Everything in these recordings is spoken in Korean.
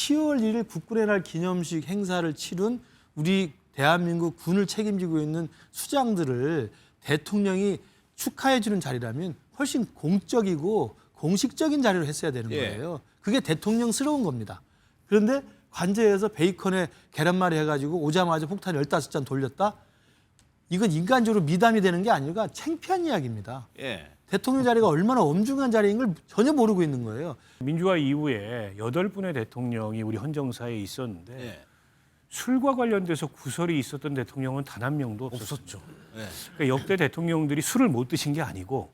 10월 1일 국군의 날 기념식 행사를 치른 우리 대한민국 군을 책임지고 있는 수장들을 대통령이 축하해 주는 자리라면 훨씬 공적이고 공식적인 자리로 했어야 되는 거예요. 그게 대통령스러운 겁니다. 그런데 관저에서 베이컨에 계란말이 해가지고 오자마자 폭탄 15잔 돌렸다? 이건 인간적으로 미담이 되는 게 아니라 창피한 이야기입니다. 대통령 자리가 얼마나 엄중한 자리인 걸 전혀 모르고 있는 거예요. 민주화 이후에 8분의 대통령이 우리 헌정사에 있었는데 술과 관련돼서 구설이 있었던 대통령은 단 한 명도 없었죠. 그러니까 역대 대통령들이 술을 못 드신 게 아니고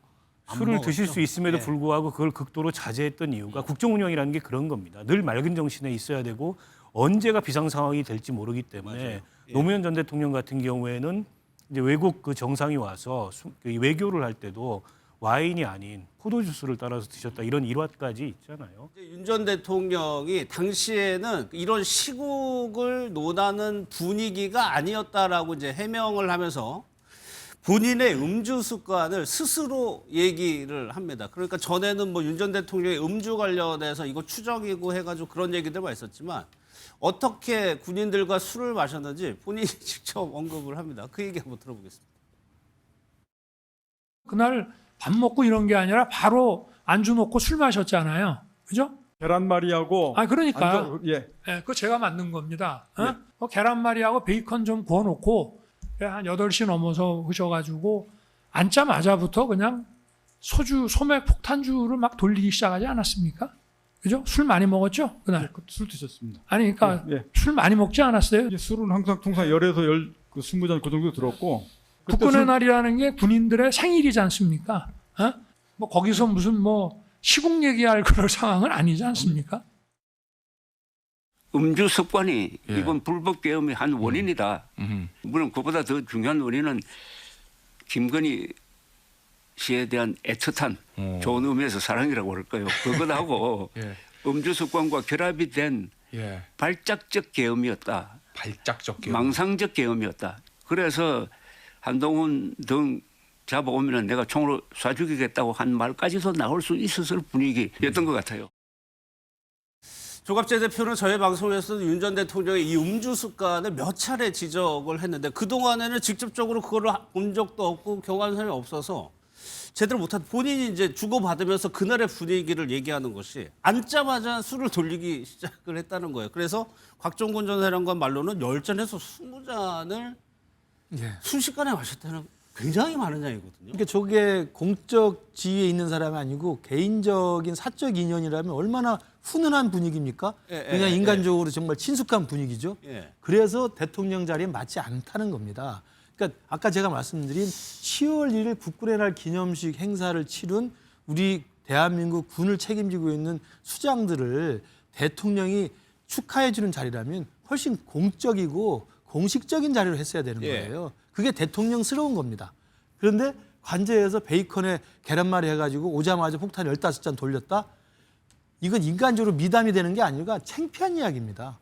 술을 드실 수 있음에도 불구하고 그걸 극도로 자제했던 이유가 국정 운영이라는 게 그런 겁니다. 늘 맑은 정신에 있어야 되고 언제가 비상 상황이 될지 모르기 때문에 노무현 전 대통령 같은 경우에는 이제 외국 그 정상이 와서 외교를 할 때도 와인이 아닌 포도주스를 따라서 드셨다 이런 일화까지 있잖아요. 윤 전 대통령이 당시에는 이런 시국을 논하는 분위기가 아니었다라고 이제 해명을 하면서 본인의 음주 습관을 스스로 얘기를 합니다. 그러니까 전에는 뭐 윤 전 대통령의 음주 관련해서 이거 추정이고 해가지고 그런 얘기들만 있었지만 어떻게 군인들과 술을 마셨는지 본인이 직접 언급을 합니다. 그 얘기 한번 들어보겠습니다. 그날 밥 먹고 이런 게 아니라 바로 안주 놓고 술 마셨잖아요. 그죠? 계란말이하고 그러니까 예. 그거 제가 만든 겁니다. 계란말이하고 베이컨 좀 구워 놓고 한 8시 넘어서 하셔가지고 앉자마자부터 그냥 소맥 폭탄주를 막 돌리기 시작하지 않았습니까? 그죠? 술 많이 먹었죠? 그날. 술 드셨습니다. 아니 그러니까 예. 술 많이 먹지 않았어요? 이제 술은 항상 통상 10에서 20잔 그 정도 들었고 국군의 날이라는 게 군인들의 생일이지 않습니까? 뭐 거기서 무슨 뭐 시국 얘기할 그럴 상황은 아니지 않습니까? 음주 습관이 이건 불법 계엄의 한 원인이다. 물론 그보다 더 중요한 원인은 김건희 씨에 대한 애틋한 좋은 의미에서 사랑이라고 할까요? 그것하고 음주 습관과 결합이 된 발작적 계엄이었다. 발작적 계엄. 망상적 계엄이었다. 그래서 한동훈 등 잡아오면 내가 총으로 쏴 죽이겠다고 한 말까지도 나올 수 있었을 분위기였던 것 같아요. 조갑재 대표는 저희 방송에서도 윤 전 대통령의 이 음주 습관을 몇 차례 지적을 했는데 그동안에는 직접적으로 그거를 본 적도 없고 경험한 사람이 없어서 제대로 못한 본인이 이제 주고받으면서 그날의 분위기를 얘기하는 것이 앉자마자 술을 돌리기 시작을 했다는 거예요. 그래서 곽종근 전 사령관 말로는 10잔에서 20잔을 순식간에 마셨다는 굉장히 많은 양이거든요. 그러니까 저게 공적 지위에 있는 사람이 아니고 개인적인 사적 인연이라면 얼마나 훈훈한 분위기입니까? 그냥 인간적으로 정말 친숙한 분위기죠. 그래서 대통령 자리에 맞지 않다는 겁니다. 그러니까 아까 제가 말씀드린 10월 1일 국군의 날 기념식 행사를 치른 우리 대한민국 군을 책임지고 있는 수장들을 대통령이 축하해 주는 자리라면 훨씬 공적이고 공식적인 자리로 했어야 되는 거예요. 그게 대통령스러운 겁니다. 그런데 관저에서 베이컨에 계란말이 해가지고 오자마자 폭탄 15잔 돌렸다? 이건 인간적으로 미담이 되는 게 아니라 창피한 이야기입니다.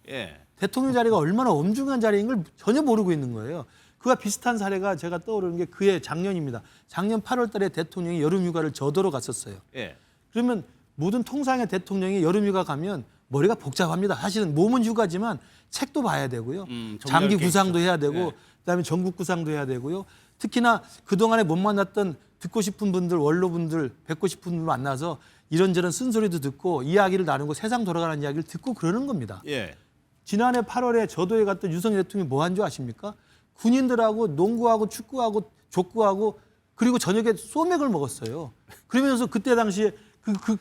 대통령 자리가 얼마나 엄중한 자리인 걸 전혀 모르고 있는 거예요. 그와 비슷한 사례가 제가 떠오르는 게 그해 작년입니다. 작년 8월 달에 대통령이 여름휴가를 저도로 갔었어요. 그러면 모든 통상의 대통령이 여름휴가 가면 머리가 복잡합니다. 사실은 몸은 휴가지만 책도 봐야 되고요. 장기 구상도 해야 되고 그다음에 전국 구상도 해야 되고요. 특히나 그동안에 못 만났던 듣고 싶은 분들, 원로분들, 뵙고 싶은 분들 만나서 이런저런 쓴소리도 듣고 이야기를 나누고 세상 돌아가는 이야기를 듣고 그러는 겁니다. 지난해 8월에 저도에 갔던 윤석열 대통령이 뭐 한 줄 아십니까? 군인들하고 농구하고 축구하고 족구하고 그리고 저녁에 소맥을 먹었어요. 그러면서 그때 당시에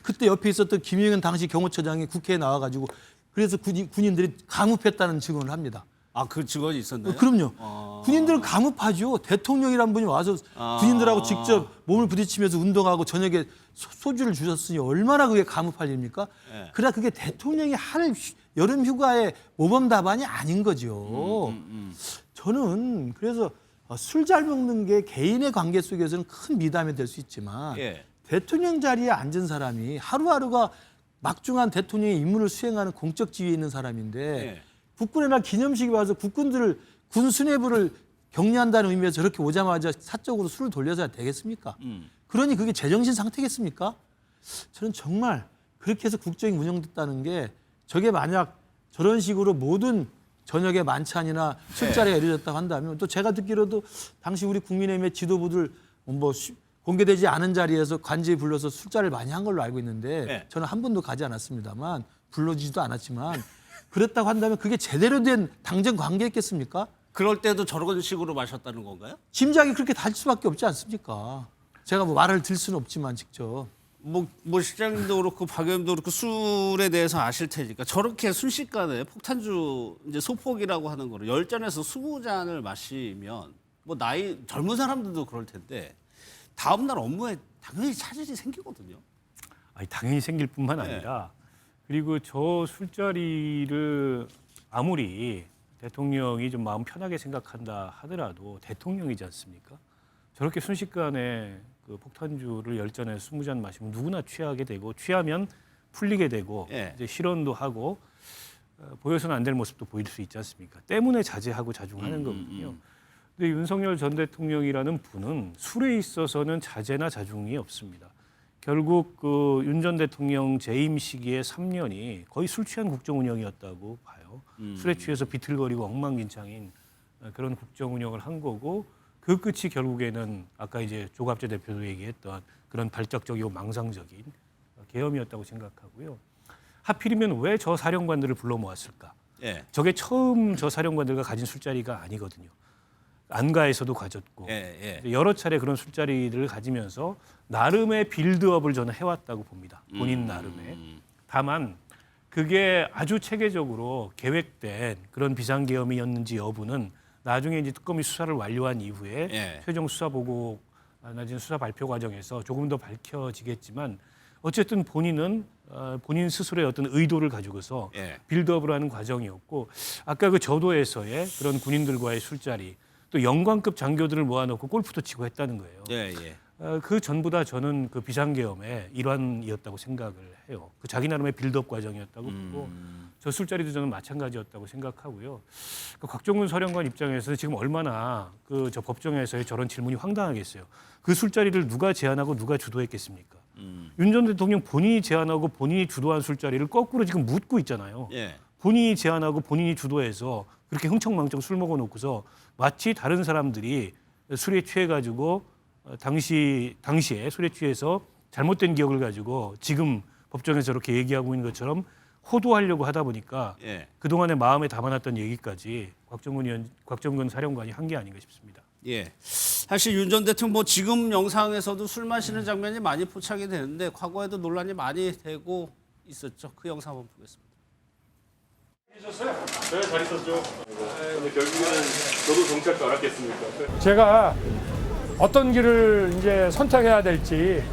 그때 옆에 있었던 김영현 당시 경호처장이 국회에 나와가지고 그래서 군인들이 감읍했다는 증언을 합니다. 아, 그 직원이 있었나요? 그럼요. 군인들은 감읍하죠. 대통령이란 분이 와서 군인들하고 직접 몸을 부딪히면서 운동하고 저녁에 소주를 주셨으니 얼마나 그게 감읍할 일입니까? 그러나 그게 대통령이 할 여름 휴가의 모범 답안이 아닌 거죠. 저는 그래서 술 잘 먹는 게 개인의 관계 속에서는 큰 미담이 될 수 있지만 대통령 자리에 앉은 사람이 하루하루가 막중한 대통령의 임무를 수행하는 공적 지위에 있는 사람인데 국군의 날 기념식에 와서 국군들을 군 수뇌부를 격려한다는 의미에서 저렇게 오자마자 사적으로 술을 돌려서야 되겠습니까? 그러니 그게 제정신 상태겠습니까? 저는 정말 그렇게 해서 국정이 운영됐다는 게 저게 만약 저런 식으로 모든 저녁에 만찬이나 술자리가 이루어졌다고 한다면 또 제가 듣기로도 당시 우리 국민의힘의 지도부들 뭐 공개되지 않은 자리에서 관제에 불러서 술자리를 많이 한 걸로 알고 있는데 저는 한 번도 가지 않았습니다만 불러주지도 않았지만 그랬다고 한다면 그게 제대로 된 당정 관계였겠습니까? 그럴 때도 저런 식으로 마셨다는 건가요? 짐작이 그렇게 달 수밖에 없지 않습니까? 제가 뭐 말을 들 수는 없지만 직접. 뭐 시장님도 그렇고 박 의원도 그렇고 술에 대해서 아실 테니까 저렇게 순식간에 폭탄주 이제 소폭이라고 하는 거를 10잔에서 20잔을 마시면 뭐 나이 젊은 사람들도 그럴 텐데 다음 날 업무에 당연히 차질이 생기거든요. 아니, 당연히 생길 뿐만 아니라 그리고 저 술자리를 아무리 대통령이 좀 마음 편하게 생각한다 하더라도 대통령이지 않습니까? 저렇게 순식간에 그 폭탄주를 10잔에서 20잔 마시면 누구나 취하게 되고 취하면 풀리게 되고 이제 실언도 하고 보여서는 안 될 모습도 보일 수 있지 않습니까? 때문에 자제하고 자중하는 거거든요. 근데 윤석열 전 대통령이라는 분은 술에 있어서는 자제나 자중이 없습니다. 결국 그 윤 전 대통령 재임 시기의 3년이 거의 술 취한 국정 운영이었다고 봐요. 술에 취해서 비틀거리고 엉망진창인 그런 국정 운영을 한 거고 그 끝이 결국에는 아까 이제 조갑재 대표도 얘기했던 그런 발작적이고 망상적인 계엄이었다고 생각하고요. 하필이면 왜 저 사령관들을 불러 모았을까? 저게 처음 저 사령관들과 가진 술자리가 아니거든요. 안가에서도 가졌고 여러 차례 그런 술자리를 가지면서 나름의 빌드업을 저는 해왔다고 봅니다. 본인 나름의. 다만 그게 아주 체계적으로 계획된 그런 비상계엄이었는지 여부는 나중에 이제 특검이 수사를 완료한 이후에 최종 수사 보고 나중에 수사 발표 과정에서 조금 더 밝혀지겠지만 어쨌든 본인은 본인 스스로의 어떤 의도를 가지고서 빌드업을 하는 과정이었고 아까 그 저도에서의 그런 군인들과의 술자리 또 영관급 장교들을 모아놓고 골프도 치고 했다는 거예요. 그 전부 다 저는 그 비상계엄의 일환이었다고 생각을 해요. 그 자기 나름의 빌드업 과정이었다고 보고 저 술자리도 저는 마찬가지였다고 생각하고요. 그 곽종근 사령관 입장에서 지금 얼마나 그 저 법정에서의 저런 질문이 황당하겠어요. 그 술자리를 누가 제안하고 누가 주도했겠습니까? 윤 전 대통령 본인이 제안하고 본인이 주도한 술자리를 거꾸로 지금 묻고 있잖아요. 본인이 제안하고 본인이 주도해서 그렇게 흥청망청 술 먹어놓고서 마치 다른 사람들이 술에 취해가지고 당시에 술에 취해서 잘못된 기억을 가지고 지금 법정에서 저렇게 얘기하고 있는 것처럼 호도하려고 하다 보니까 그동안에 마음에 담아놨던 얘기까지 곽정근 사령관이 한 게 아닌가 싶습니다. 사실 윤 전 대통령 뭐 지금 영상에서도 술 마시는 장면이 많이 포착이 되는데 과거에도 논란이 많이 되고 있었죠. 그 영상 한번 보겠습니다. 네, 잘 있었죠. 근데 결국에는 저도 정치할 줄 알았겠습니까? 제가 어떤 길을 이제 선택해야 될지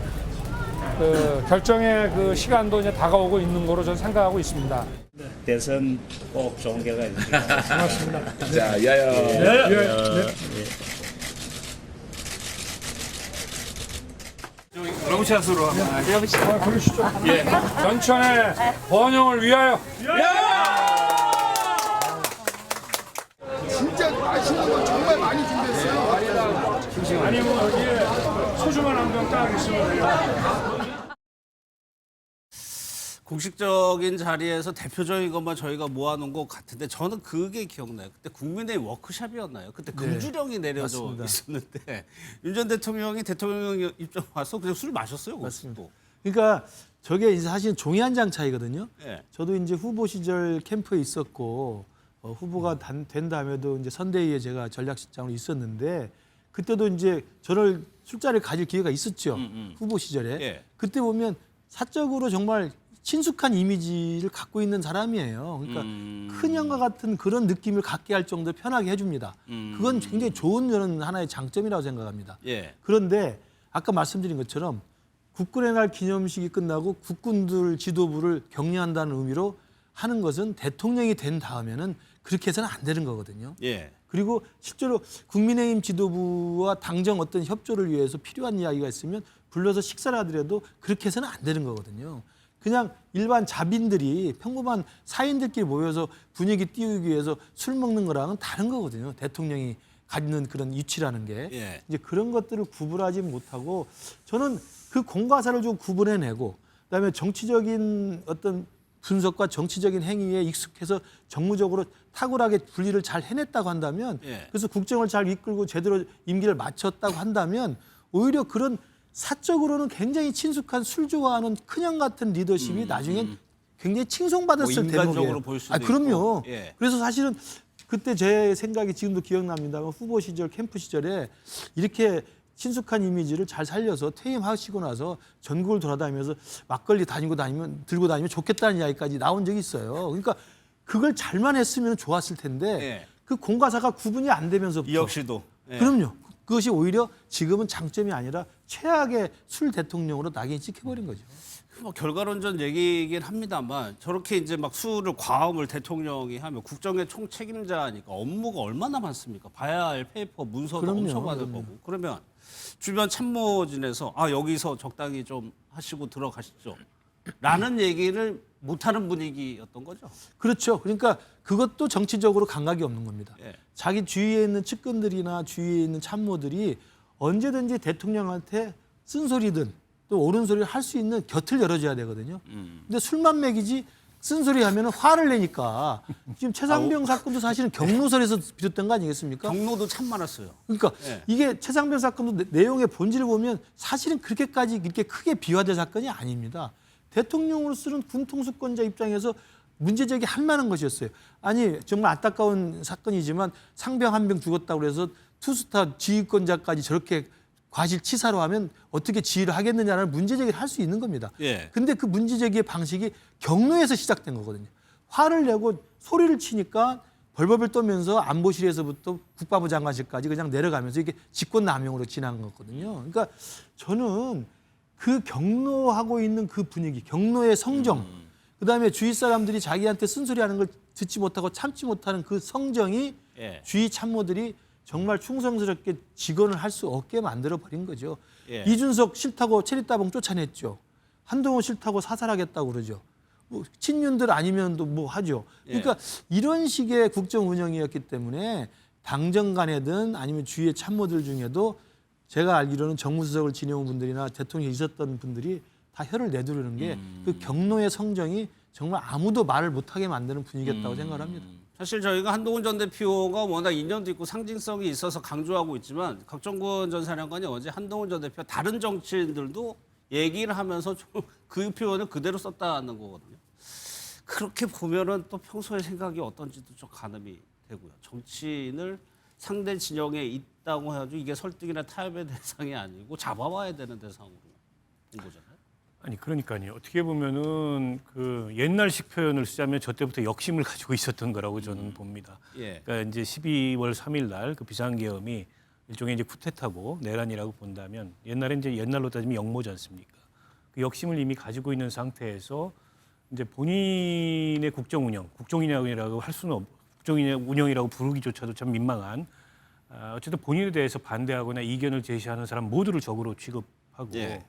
그 결정의 그 시간도 이제 다가오고 있는 거로 저는 생각하고 있습니다. 대선 꼭 좋은 결과 있습니다. 고맙습니다. 자, 야야. 롱샷으로 한번 그러시죠. 전천의 번영을 위하여. 진짜 맛있는 거 정말 많이 준비했어요. 아니 뭐 여기에 소주만 한 병 딱 있으면 돼요. 공식적인 자리에서 대표적인 것만 저희가 모아놓은 것 같은데 저는 그게 기억나요. 그때 국민의힘 워크숍이었나요? 그때 금주령이 내려져 맞습니다. 있었는데 윤 전 대통령이 대통령 입장 와서 그냥 술 마셨어요. 맞습니다. 그러니까 저게 이제 사실 종이 한 장 차이거든요. 예. 저도 이제 후보 시절 캠프에 있었고 후보가 된 다음에도 이제 선대위에 제가 전략실장으로 있었는데 그때도 이제 저를 술자리를 가질 기회가 있었죠. 후보 시절에. 그때 보면 사적으로 정말 친숙한 이미지를 갖고 있는 사람이에요. 그러니까 큰 형과 같은 그런 느낌을 갖게 할 정도로 편하게 해줍니다. 그건 굉장히 좋은 저는 하나의 장점이라고 생각합니다. 그런데 아까 말씀드린 것처럼 국군의 날 기념식이 끝나고 국군들 지도부를 격려한다는 의미로 하는 것은 대통령이 된 다음에는 그렇게 해서는 안 되는 거거든요. 그리고 실제로 국민의힘 지도부와 당정 어떤 협조를 위해서 필요한 이야기가 있으면 불러서 식사를 하더라도 그렇게 해서는 안 되는 거거든요. 그냥 일반 자빈들이 평범한 사인들끼리 모여서 분위기 띄우기 위해서 술 먹는 거랑은 다른 거거든요. 대통령이 갖는 그런 위치라는 게. 이제 그런 것들을 구분하지 못하고 저는 그 공과사를 좀 구분해내고 그다음에 정치적인 어떤 분석과 정치적인 행위에 익숙해서 정무적으로 탁월하게 분리를 잘 해냈다고 한다면 그래서 국정을 잘 이끌고 제대로 임기를 마쳤다고 한다면 오히려 그런 사적으로는 굉장히 친숙한 술 좋아하는 큰형 같은 리더십이 나중엔 굉장히 칭송받았을 뭐 인간적으로 대목이에요. 볼 수도 그럼요. 있고. 예. 그래서 사실은 그때 제 생각이 지금도 기억납니다만 후보 시절 캠프 시절에 이렇게 친숙한 이미지를 잘 살려서 퇴임하시고 나서 전국을 돌아다니면서 막걸리 들고 다니면 좋겠다는 이야기까지 나온 적이 있어요. 그러니까 그걸 잘만 했으면 좋았을 텐데 그 공과사가 구분이 안 되면서부터 이 역시도. 그럼요. 그것이 오히려 지금은 장점이 아니라 최악의 술 대통령으로 낙인이 찍혀버린 거죠. 뭐 결과론전 얘기이긴 합니다만 저렇게 이제 막 술을 과음을 대통령이 하면 국정의 총책임자니까 업무가 얼마나 많습니까? 봐야 할 페이퍼 문서도 그럼요, 엄청 많을 그럼요. 거고. 그러면 주변 참모진에서 여기서 적당히 좀 하시고 들어가시죠. 라는 얘기를 못하는 분위기였던 거죠. 그렇죠. 그러니까 그것도 정치적으로 감각이 없는 겁니다. 예. 자기 주위에 있는 측근들이나 주위에 있는 참모들이 언제든지 대통령한테 쓴소리든 또 옳은 소리를 할 수 있는 곁을 열어줘야 되거든요. 근데 술만 먹이지 쓴소리 하면 화를 내니까 지금 최상병 사건도 사실은 경로설에서 비롯된 거 아니겠습니까? 경로도 참 많았어요. 그러니까 예. 이게 최상병 사건도 내용의 본질을 보면 사실은 그렇게까지 이렇게 크게 비화될 사건이 아닙니다. 대통령으로서는 군통수권자 입장에서 문제제기 할 만한 것이었어요. 아니 정말 안타까운 사건이지만 상병 한 명 죽었다고 해서 투스타 지휘권자까지 저렇게 과실치사로 하면 어떻게 지휘를 하겠느냐는 문제제기를 할 수 있는 겁니다. 예. 근데 그 문제제기의 방식이 경로에서 시작된 거거든요. 화를 내고 소리를 치니까 벌벌벌 떨면서 안보실에서부터 국방부 장관실까지 그냥 내려가면서 이게 직권남용으로 지난 거거든요. 그러니까 저는 그 경로하고 있는 그 분위기, 경로의 성정, 그다음에 주위 사람들이 자기한테 쓴소리하는 걸 듣지 못하고 참지 못하는 그 성정이 예. 주위 참모들이 정말 충성스럽게 직원을 할 수 없게 만들어 버린 거죠. 예. 이준석 싫다고 체리따봉 쫓아냈죠. 한동훈 싫다고 사살하겠다고 그러죠. 뭐 친윤들 아니면 또 뭐 하죠. 그러니까 이런 식의 국정 운영이었기 때문에 당정 간에든 아니면 주위의 참모들 중에도 제가 알기로는 정무수석을 지내온 분들이나 대통령이 있었던 분들이 다 혀를 내두르는 게 그 경로의 성정이 정말 아무도 말을 못하게 만드는 분위기였다고 생각을 합니다. 사실 저희가 한동훈 전 대표가 워낙 인연도 있고 상징성이 있어서 강조하고 있지만 각정권 전 사령관이 어제 한동훈 전 대표 다른 정치인들도 얘기를 하면서 좀 그 표현을 그대로 썼다는 거거든요. 그렇게 보면은 또 평소의 생각이 어떤지도 좀 가늠이 되고요. 정치인을 상대 진영에 있다고 해가지고 이게 설득이나 타협의 대상이 아니고 잡아와야 되는 대상으로 온 거잖아요. 아니 그러니까요. 어떻게 보면은 그 옛날식 표현을 쓰자면 저 때부터 역심을 가지고 있었던 거라고 저는 봅니다. 예. 그러니까 이제 12월 3일 날 그 비상계엄이 일종의 이제 쿠데타고 내란이라고 본다면 옛날에 이제 옛날로 따지면 역모지 않습니까? 그 역심을 이미 가지고 있는 상태에서 이제 본인의 국정 운영이라고 할 수는 국정 운영이라고 부르기조차도 참 민망한 어쨌든 본인에 대해서 반대하거나 이견을 제시하는 사람 모두를 적으로 취급하고 예.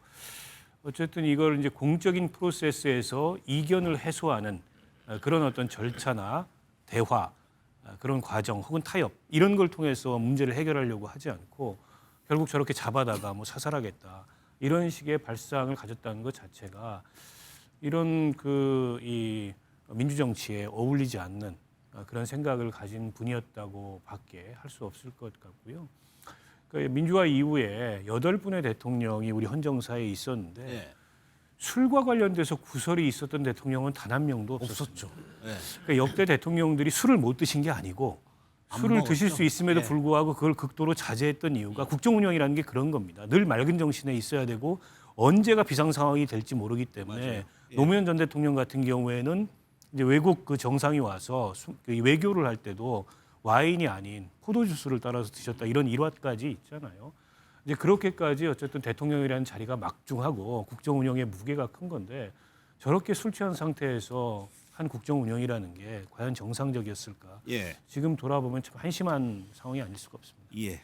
어쨌든 이걸 이제 공적인 프로세스에서 이견을 해소하는 그런 어떤 절차나 대화 그런 과정 혹은 타협 이런 걸 통해서 문제를 해결하려고 하지 않고 결국 저렇게 잡아다가 뭐 사살하겠다 이런 식의 발상을 가졌다는 것 자체가 이런 이 민주정치에 어울리지 않는 그런 생각을 가진 분이었다고 밖에 할 수 없을 것 같고요. 그러니까 민주화 이후에 8분의 대통령이 우리 헌정사에 있었는데 예. 술과 관련돼서 구설이 있었던 대통령은 단 한 명도 없었죠. 예. 그러니까 역대 대통령들이 술을 못 드신 게 아니고 술을 드실 수 있음에도 예. 불구하고 그걸 극도로 자제했던 이유가 국정 운영이라는 게 그런 겁니다. 늘 맑은 정신에 있어야 되고 언제가 비상 상황이 될지 모르기 때문에 맞아요. 예. 노무현 전 대통령 같은 경우에는 이제 외국 그 정상이 와서 그 외교를 할 때도 와인이 아닌 포도주스를 따라서 드셨다 이런 일화까지 있잖아요. 이제 그렇게까지 어쨌든 대통령이라는 자리가 막중하고 국정 운영의 무게가 큰 건데 저렇게 술 취한 상태에서 한 국정 운영이라는 게 과연 정상적이었을까? 예. 지금 돌아보면 참 한심한 상황이 아닐 수가 없습니다. 예.